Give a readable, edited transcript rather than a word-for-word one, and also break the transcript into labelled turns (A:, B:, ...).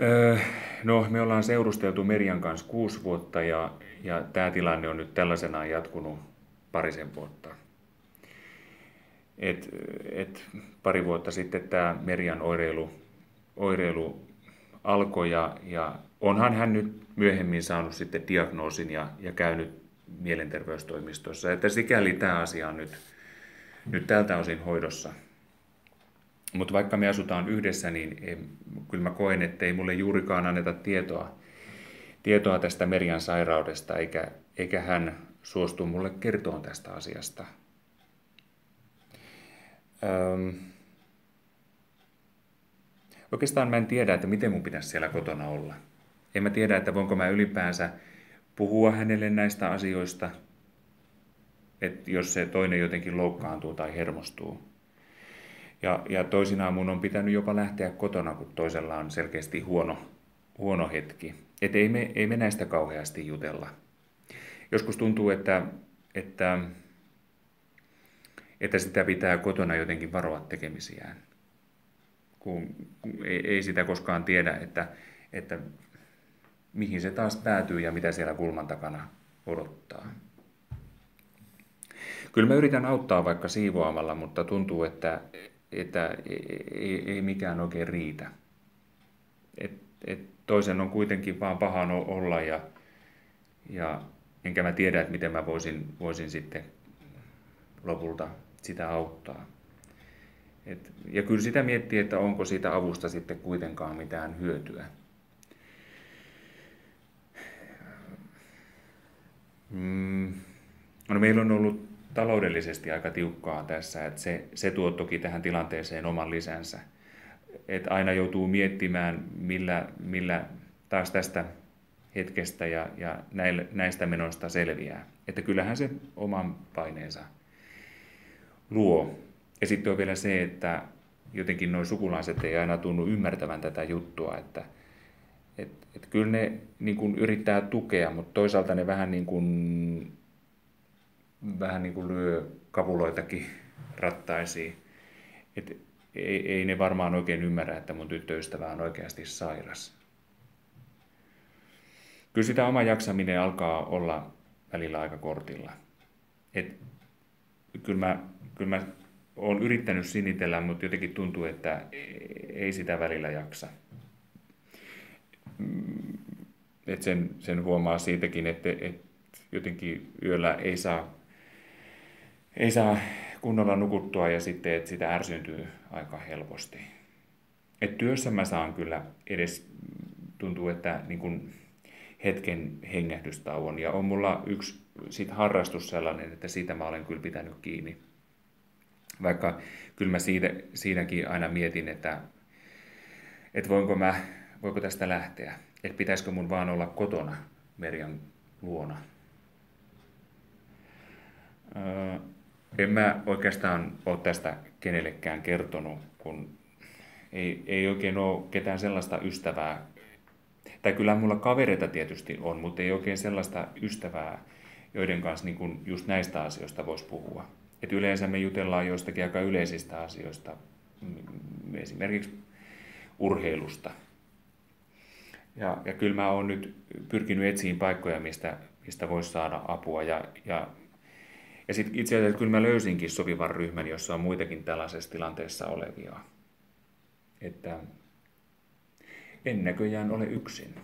A: Öö, no, me ollaan seurusteltu Merjan kanssa 6 vuotta ja tämä tilanne on nyt tällaisenaan jatkunut parisen vuotta. Et, et pari vuotta sitten tämä Merjan oireilu alkoi ja onhan hän nyt myöhemmin saanut sitten diagnoosin ja käynyt mielenterveystoimistossa. Että sikäli tämä asia on nyt tältä osin hoidossa. Mutta vaikka me asutaan yhdessä, niin kyllä mä koen, että ei mulle juurikaan anneta tietoa tästä Merjan sairaudesta, eikä hän suostu mulle kertomaan tästä asiasta. Oikeastaan mä en tiedä, että miten mun pitäisi siellä kotona olla. En mä tiedä, että voinko mä ylipäänsä puhua hänelle näistä asioista, että jos se toinen jotenkin loukkaantuu tai hermostuu. Ja toisinaan mun on pitänyt jopa lähteä kotona, kun toisella on selkeästi huono hetki. Että ei me näistä kauheasti jutella. Joskus tuntuu, että sitä pitää kotona jotenkin varoa tekemisiään. Kun ei sitä koskaan tiedä, että mihin se taas päätyy ja mitä siellä kulman takana odottaa. Kyllä mä yritän auttaa vaikka siivoamalla, mutta tuntuu, että ei mikään oikein riitä. Toisen on kuitenkin vaan paha olla ja enkä mä tiedä, että miten mä voisin sitten lopulta sitä auttaa. Ja kyllä sitä miettii, että onko siitä avusta sitten kuitenkaan mitään hyötyä. No, meillä on ollut taloudellisesti aika tiukkaa tässä, että se tuo toki tähän tilanteeseen oman lisänsä. Että aina joutuu miettimään, millä taas tästä hetkestä ja näistä menoista selviää. Että kyllähän se oman paineensa luo. Ja sitten on vielä se, että jotenkin nuo sukulaiset ei aina tunnu ymmärtävän tätä juttua, että kyllä ne niin kuin yrittää tukea, mutta toisaalta ne vähän niin kuin lyö kapuloitakin rattaisiin. Ei ne varmaan oikein ymmärrä, että mun tyttöystävä on oikeasti sairas. Kyllä sitä oma jaksaminen alkaa olla välillä aika kortilla. Kyllä mä oon yrittänyt sinitellä, mutta jotenkin tuntuu, että ei sitä välillä jaksa. Sen huomaa siitäkin, että jotenkin yöllä ei saa kunnolla nukuttua ja sitten, että sitä ärsyntyy aika helposti. Työssä mä saan kyllä edes, tuntuu, että niin kuin hetken hengähdystauon. Ja on mulla yksi harrastus sellainen, että siitä mä olen kyllä pitänyt kiinni. Vaikka kyllä mä siinäkin aina mietin, että voiko tästä lähteä. Että pitäisikö mun vaan olla kotona Merjan luona. En mä oikeastaan ole tästä kenellekään kertonut, kun ei oikein ole ketään sellaista ystävää. Tai kyllä mulla kavereita tietysti on, mutta ei oikein sellaista ystävää, joiden kanssa niin kun just näistä asioista voisi puhua. Et yleensä me jutellaan joistakin aika yleisistä asioista, esimerkiksi urheilusta. Ja kyllä mä oon nyt pyrkinyt etsiin paikkoja, mistä voisi saada apua. Ja sitten itse asiassa kyllä mä löysinkin sopivan ryhmän, jossa on muitakin tällaisessa tilanteessa olevia. Että en näköjään ole yksin.